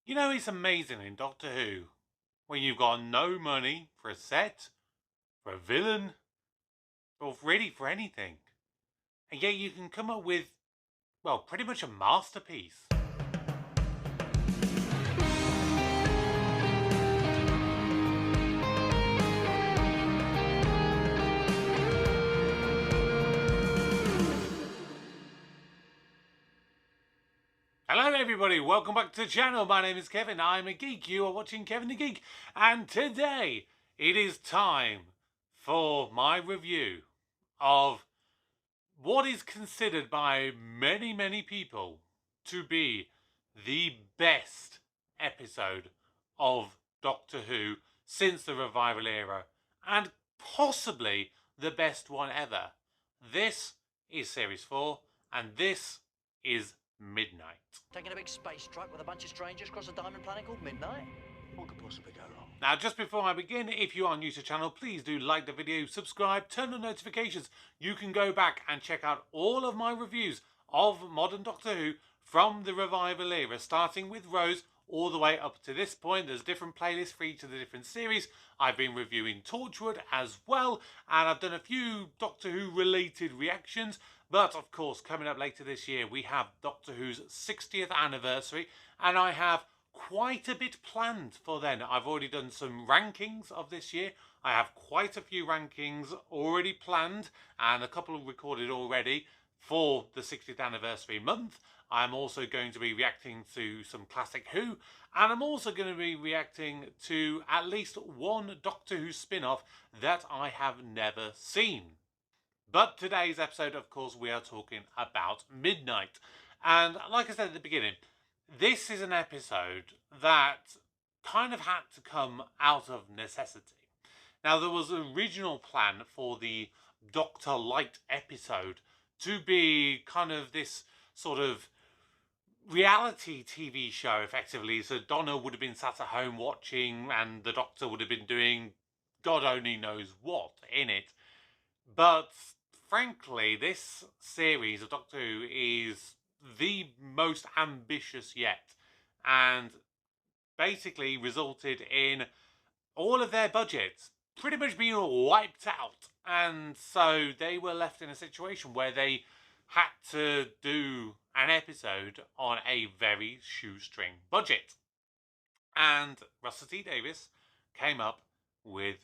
You know, it's amazing in Doctor Who when you've got no money for a set, for a villain, or really for anything. And yet you can come up with, well, pretty much a masterpiece. Hello everybody, welcome back to the channel. My name is Kevin, I'm a geek. You are watching Kevin the Geek. And today it is time for my review of what is considered by many people to be the best episode of Doctor Who since the revival era, and possibly the best one ever. This is Series 4, and this is Midnight. Taking a big space truck with a bunch of strangers across a diamond planet called Midnight? What could possibly go wrong? Now, just before I begin, if you are new to the channel, please do like the video, subscribe, turn on notifications. You can go back and check out all of my reviews of modern Doctor Who from the revival era, starting with Rose all the way up to this point. There's different playlists for each of the different series. I've been reviewing Torchwood as well, and I've done a few Doctor Who related reactions. But of course, coming up later this year, we have Doctor Who's 60th anniversary, and I have quite a bit planned for then. I've already done some rankings of this year. I have quite a few rankings already planned and a couple recorded already for the 60th anniversary month. I'm also going to be reacting to some classic Who, and I'm also going to be reacting to at least one Doctor Who spin-off that I have never seen. But today's episode, of course, we are talking about Midnight. And like I said at the beginning, this is an episode that kind of had to come out of necessity. Now, there was an original plan for the Doctor Light episode to be kind of this sort of reality TV show, effectively. So Donna would have been sat at home watching, and the Doctor would have been doing God only knows what in it. But frankly, this series of Doctor Who is the most ambitious yet, and basically resulted in all of their budgets pretty much being wiped out, and so they were left in a situation where they had to do an episode on a very shoestring budget. And Russell T Davies came up with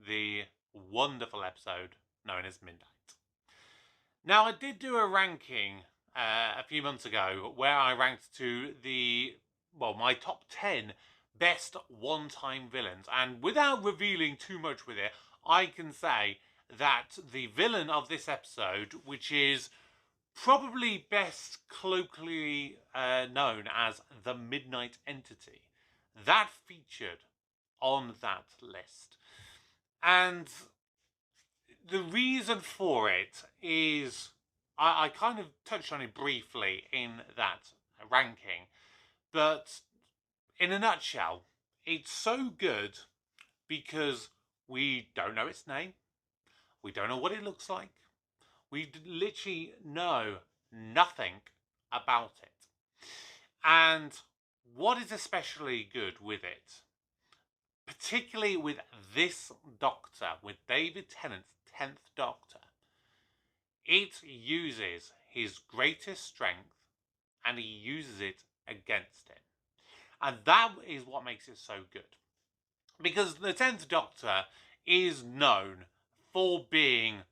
the wonderful episode known as Midnight. Now, I did do a ranking a few months ago where I ranked to my top 10 best one-time villains. And without revealing too much with it, I can say that the villain of this episode, which is probably best colloquially known as the Midnight Entity, that featured on that list. And the reason for it is, I kind of touched on it briefly in that ranking, but in a nutshell, it's so good because we don't know its name, we don't know what it looks like, we literally know nothing about it. And what is especially good with it, particularly with this Doctor, with David Tennant's 10th Doctor, it uses his greatest strength and he uses it against him. And that is what makes it so good. Because the 10th Doctor is known for being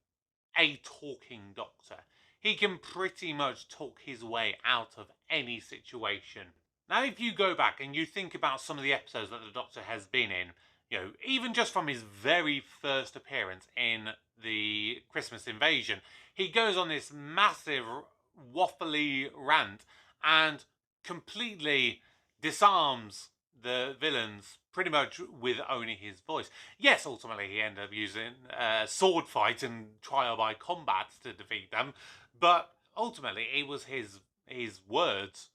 a talking Doctor. He can pretty much talk his way out of any situation. Now, if you go back and you think about some of the episodes that the Doctor has been in, you know, even just from his very first appearance in the Christmas Invasion, he goes on this massive waffly rant and completely disarms the villains pretty much with only his voice. Yes, ultimately he ended up using sword fight and trial by combat to defeat them, but ultimately it was his words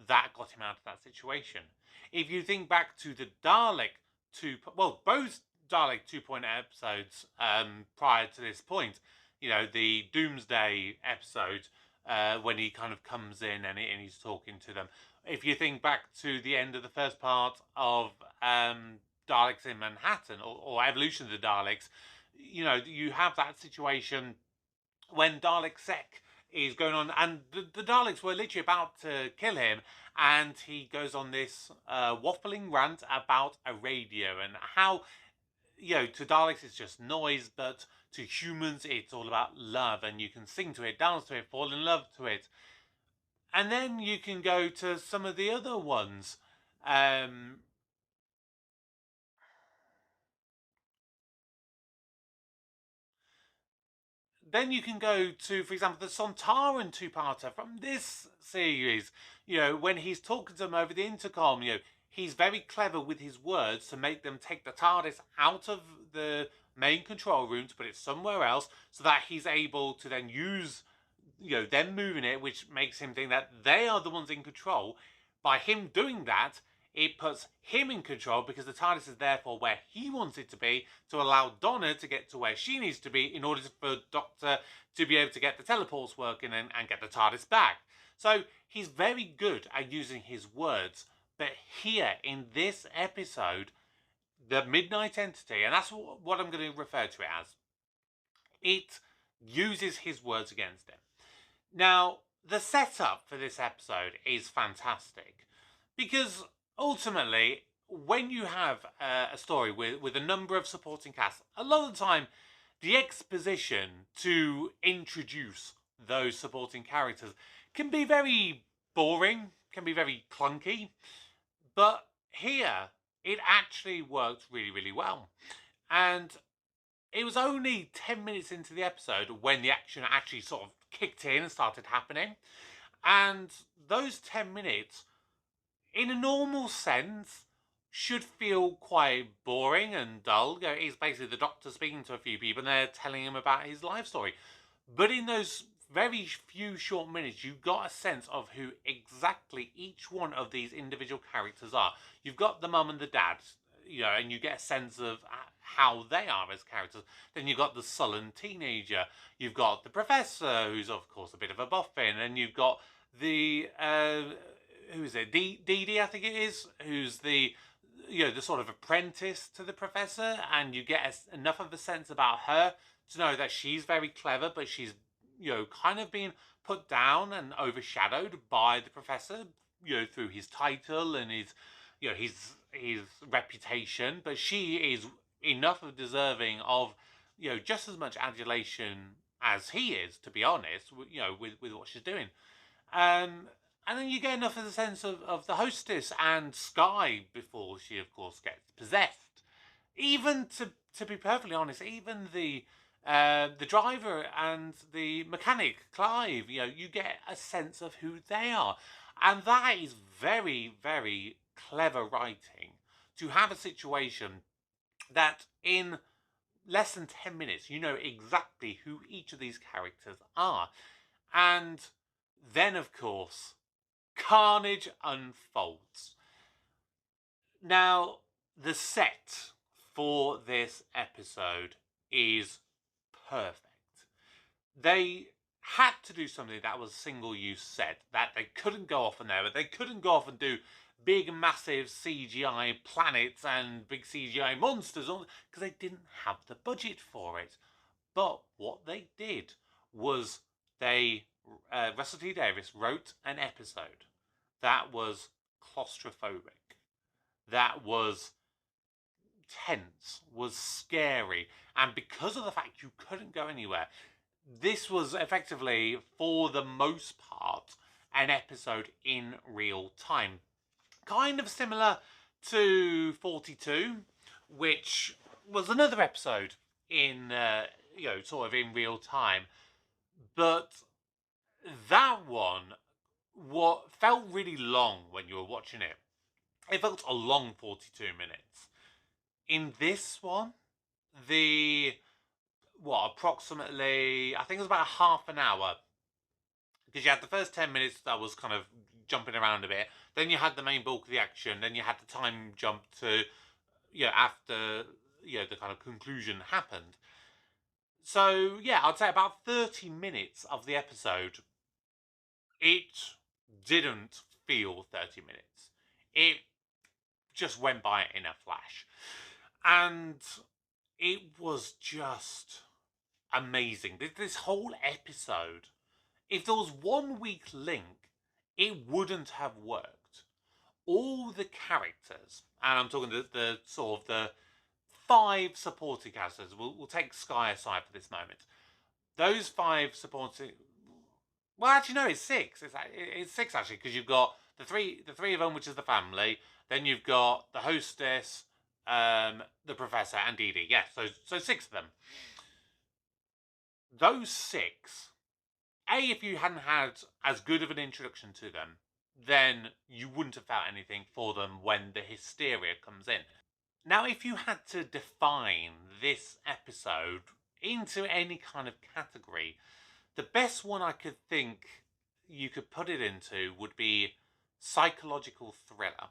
that got him out of that situation. If you think back to the Dalek both Dalek 2.0 episodes prior to this point, you know, the Doomsday episode when he kind of comes in and he's talking to them. If you think back to the end of the first part of Daleks in Manhattan, or Evolution of the Daleks, you know, you have that situation when Dalek Sec is going on, and the Daleks were literally about to kill him, and he goes on this waffling rant about a radio and how, you know, to Daleks it's just noise, but to humans it's all about love, and you can sing to it, dance to it, fall in love to it. And then you can go to some of the other ones. Then you can go to, for example, the Sontaran two-parter from this series. You know, when he's talking to them over the intercom, you know, he's very clever with his words to make them take the TARDIS out of the main control room to put it somewhere else, so that he's able to then use, you know, them moving it, which makes him think that they are the ones in control. By him doing that, it puts him in control, because the TARDIS is therefore where he wants it to be, to allow Donna to get to where she needs to be in order for Doctor to be able to get the teleports working and get the TARDIS back. So he's very good at using his words. But here in this episode, the Midnight Entity, and that's what I'm going to refer to it as, it uses his words against him. Now, the setup for this episode is fantastic, because ultimately, when you have a story with a number of supporting casts, a lot of the time, the exposition to introduce those supporting characters can be very boring, can be very clunky, but here, it actually worked really, really well. And it was only 10 minutes into the episode when the action actually sort of kicked in and started happening. And those 10 minutes, in a normal sense, should feel quite boring and dull. You know, it's basically the Doctor speaking to a few people and they're telling him about his life story. But in those very few short minutes, you got a sense of who exactly each one of these individual characters are. You've got the mum and the dad, you know, and you get a sense of how they are as characters. Then you've got the sullen teenager. You've got the professor, who's of course a bit of a boffin, and you've got the who is it? Dee Dee, I think it is, who's the, you know, the sort of apprentice to the professor, and you get enough of a sense about her to know that she's very clever, but she's, you know, kind of being put down and overshadowed by the professor, you know, through his title and his, you know, his reputation. But she is enough of deserving of, you know, just as much adulation as he is, to be honest, you know, with what she's doing. And then you get enough of the sense of the hostess and Sky before she, of course, gets possessed. Even to be perfectly honest, even the driver and the mechanic, Clive, you know, you get a sense of who they are. And that is very, very clever writing, to have a situation that in less than 10 minutes, you know exactly who each of these characters are. And then, of course, carnage unfolds. Now, the set for this episode is perfect. They had to do something that was single-use set, that they couldn't go off on there, but they couldn't go off and do big, massive CGI planets and big CGI monsters, because they didn't have the budget for it. But what they did was Russell T Davies wrote an episode that was claustrophobic, that was tense, was scary, and because of the fact you couldn't go anywhere, this was effectively, for the most part, an episode in real time. Kind of similar to 42, which was another episode in, you know, sort of in real time. But that one, what felt really long when you were watching it. It felt a long 42 minutes. In this one, approximately, I think it was about half an hour. Because you had the first 10 minutes that was kind of jumping around a bit. Then you had the main bulk of the action. Then you had the time jump to, you know, after, you know, the kind of conclusion happened. So, yeah, I'd say about 30 minutes of the episode It didn't feel 30 minutes. It just went by in a flash. And it was just amazing. This whole episode, if there was one weak link, it wouldn't have worked. All the characters, and I'm talking the sort of the 5 supporting characters, we'll take Sky aside for this moment. Those 5 supporting, well, actually no, it's 6. It's 6 actually, because you've got the three of them, which is the family. Then you've got the hostess, the professor, and Dee Dee. Yes, so 6 of them. Those 6, if you hadn't had as good of an introduction to them, then you wouldn't have felt anything for them when the hysteria comes in. Now, if you had to define this episode into any kind of category, the best one I could think you could put it into would be psychological thriller.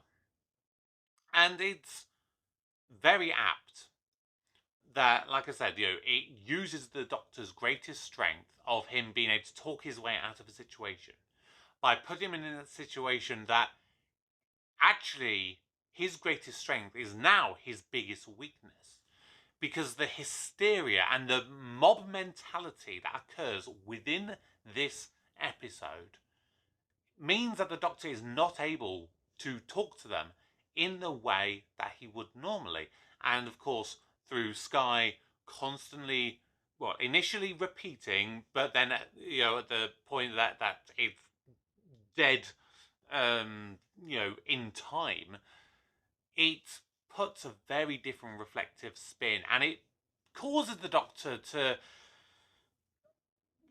And it's very apt that, like I said, it uses the Doctor's greatest strength of him being able to talk his way out of a situation by putting him in a situation that actually his greatest strength is now his biggest weakness. Because the hysteria and the mob mentality that occurs within this episode means that the Doctor is not able to talk to them in the way that he would normally. And of course, through Sky constantly, well, initially repeating, but then, at the point that it's dead, in time, it puts a very different reflective spin, and it causes the Doctor to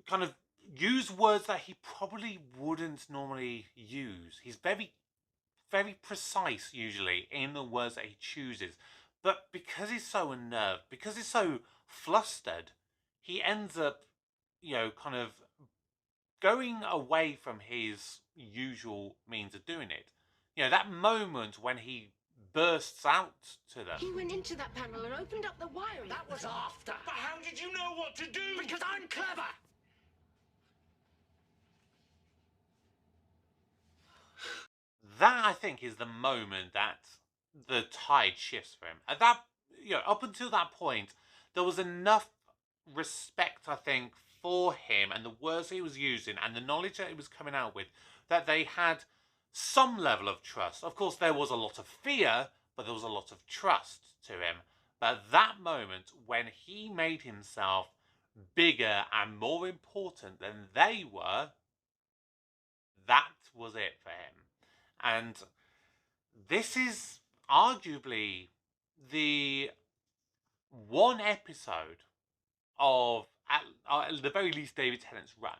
kind of use words that he probably wouldn't normally use. He's very, very precise usually in the words that he chooses. But because he's so unnerved, because he's so flustered, he ends up, kind of going away from his usual means of doing it. That moment when he bursts out to them. He went into that panel and opened up the wiring. That was after. But how did you know what to do? Because I'm clever. That, I think, is the moment that the tide shifts for him. At that, up until that point, there was enough respect, I think, for him and the words he was using and the knowledge that he was coming out with, that they had some level of trust. Of course, there was a lot of fear, but there was a lot of trust to him. But that moment when he made himself bigger and more important than they were, that was it for him. And this is arguably the one episode of, at the very least, David Tennant's run,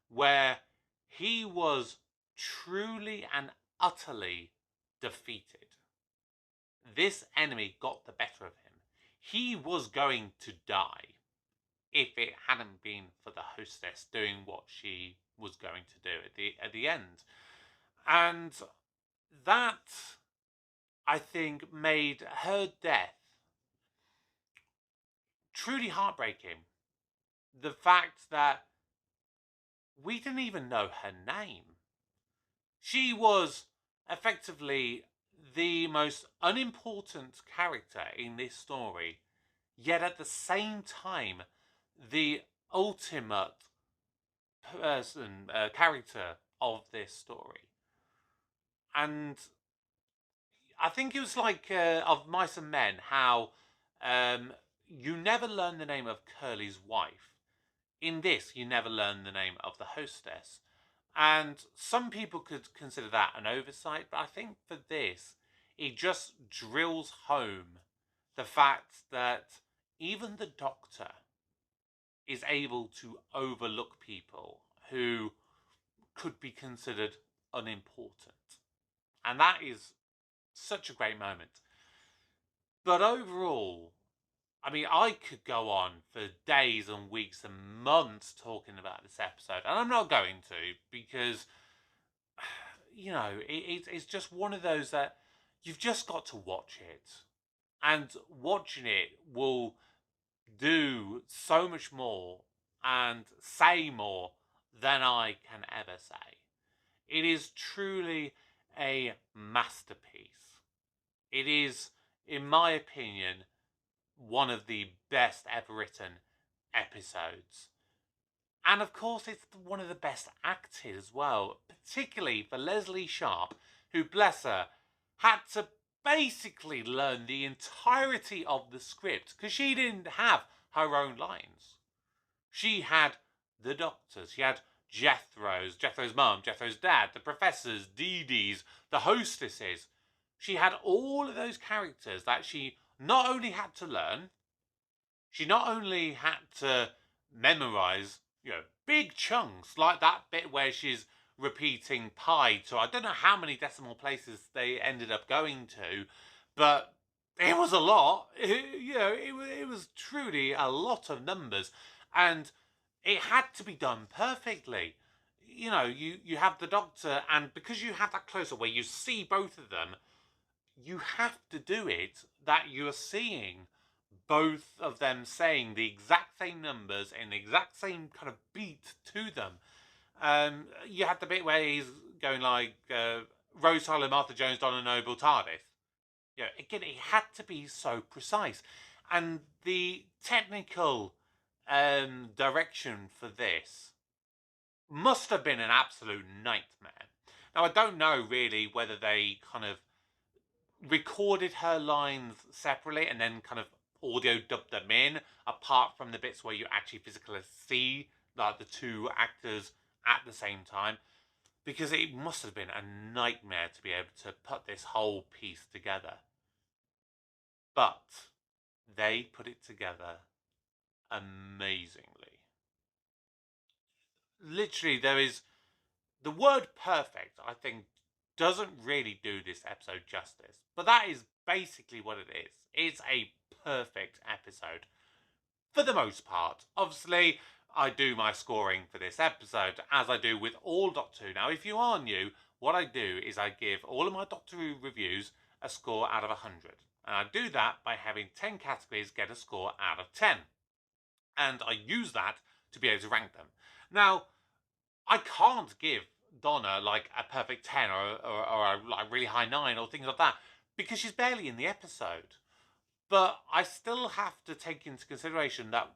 where he was truly and utterly defeated. This enemy got the better of him. He was going to die if it hadn't been for the hostess doing what she was going to do at the end. And that, I think, made her death truly heartbreaking. The fact that we didn't even know her name. She was effectively the most unimportant character in this story, yet at the same time, the ultimate character of this story. And I think it was like of Mice and Men, how you never learn the name of Curly's wife. In this, you never learn the name of the hostess. And some people could consider that an oversight, but I think for this, it just drills home the fact that even the Doctor is able to overlook people who could be considered unimportant. And that is such a great moment. But overall, I mean, I could go on for days and weeks and months talking about this episode. And I'm not going to, because, it's just one of those that you've just got to watch it. And watching it will do so much more and say more than I can ever say. It is truly a masterpiece. It is, in my opinion, one of the best ever written episodes. And of course, it's one of the best acted as well, particularly for Leslie Sharp, who, bless her, had to basically learn the entirety of the script because she didn't have her own lines. She had the doctors, she had Jethro's mum, Jethro's dad, the professors, Dee Dee's, the hostesses. She had all of those characters that she not only had to learn, she not only had to memorize, big chunks like that bit where she's repeating pi to I don't know how many decimal places they ended up going to, but it was a lot. It was truly a lot of numbers, and it had to be done perfectly. You have the doctor, and because you have that close-up where you see both of them, you have to do it that you are seeing both of them saying the exact same numbers in the exact same kind of beat to them. You had the bit where he's going like Rose Tyler, Martha Jones, Donna Noble, TARDIS. Again, it had to be so precise. And the technical direction for this must have been an absolute nightmare. Now, I don't know really whether they kind of recorded her lines separately and then kind of audio dubbed them in, apart from the bits where you actually physically see like the two actors at the same time, because it must have been a nightmare to be able to put this whole piece together. But they put it together amazingly. Literally, there is the word perfect, I think, doesn't really do this episode justice, but that is basically what it is. It's a perfect episode for the most part. Obviously, I do my scoring for this episode as I do with all Doctor Who. Now, if you are new, what I do is I give all of my Doctor Who reviews a score out of 100. And I do that by having 10 categories get a score out of 10. And I use that to be able to rank them. Now, I can't give Donna like a perfect 10 or a like really high 9 or things like that because she's barely in the episode. But I still have to take into consideration that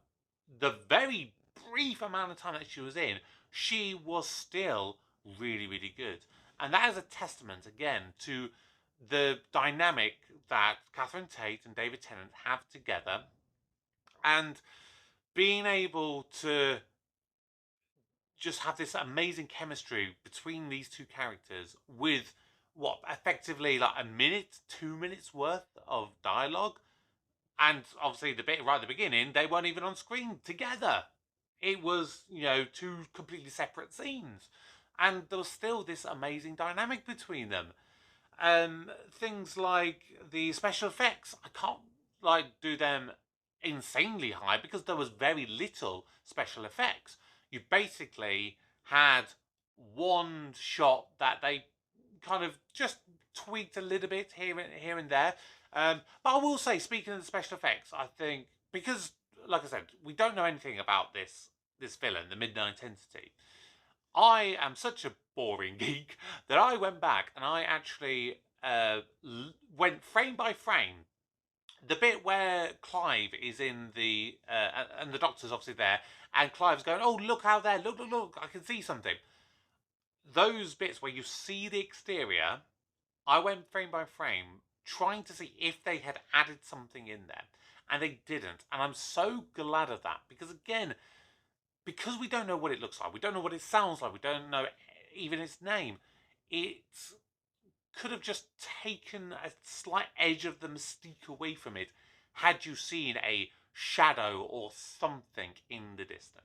the very brief amount of time that she was in, she was still really, really good. And that is a testament, again, to the dynamic that Catherine Tate and David Tennant have together, and being able to just have this amazing chemistry between these two characters with what effectively like a minute, 2 minutes worth of dialogue. And obviously the bit right at the beginning, they weren't even on screen together. It was, two completely separate scenes. And there was still this amazing dynamic between them. Things like the special effects, I can't do them insanely high because there was very little special effects. You basically had one shot that they kind of just tweaked a little bit here and there. But I will say, speaking of the special effects, I think because, like I said, we don't know anything about this villain, the Midnight Entity. I am such a boring geek that I went back and I actually went frame by frame. The bit where Clive is in the and the Doctor's obviously there, and Clive's going, "Oh, look out there! Look! I can see something." Those bits where you see the exterior, I went frame by frame, trying to see if they had added something in there, and they didn't. And I'm so glad of that because, again, because we don't know what it looks like, we don't know what it sounds like, we don't know even its name. It could have just taken a slight edge of the mystique away from it had you seen a shadow or something in the distance.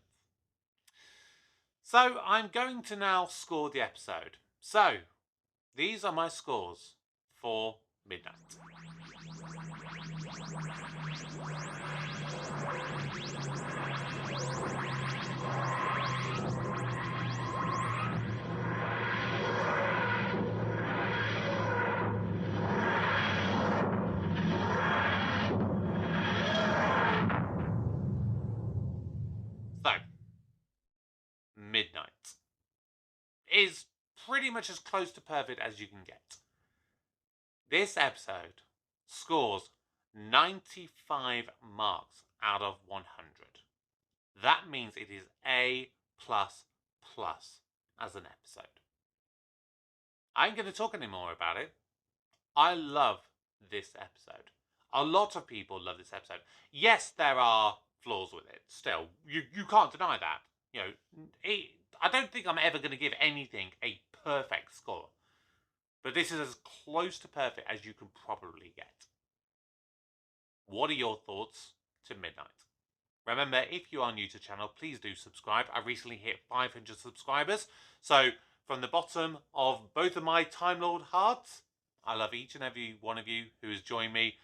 So I'm going to now score the episode. So these are my scores for Midnight. So, Midnight is pretty much as close to perfect as you can get. This episode scores 95 marks out of 100. That means it is A++ as an episode. I ain't going to talk anymore about it. I love this episode. A lot of people love this episode. Yes, there are flaws with it. Still, you can't deny that. You know, I don't think I'm ever going to give anything a perfect score. But this is as close to perfect as you can probably get. What are your thoughts to Midnight? Remember, if you are new to the channel, please do subscribe. I recently hit 500 subscribers. So, from the bottom of both of my Time Lord hearts, I love each and every one of you who has joined me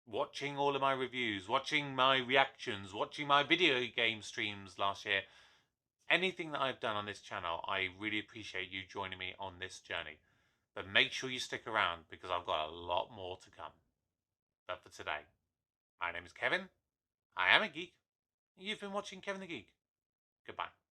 watching all of my reviews, watching my reactions, watching my video game streams last year. Anything that I've done on this channel, I really appreciate you joining me on this journey. But make sure you stick around because I've got a lot more to come. But for today, my name is Kevin. I am a geek. You've been watching Kevin the Geek. Goodbye.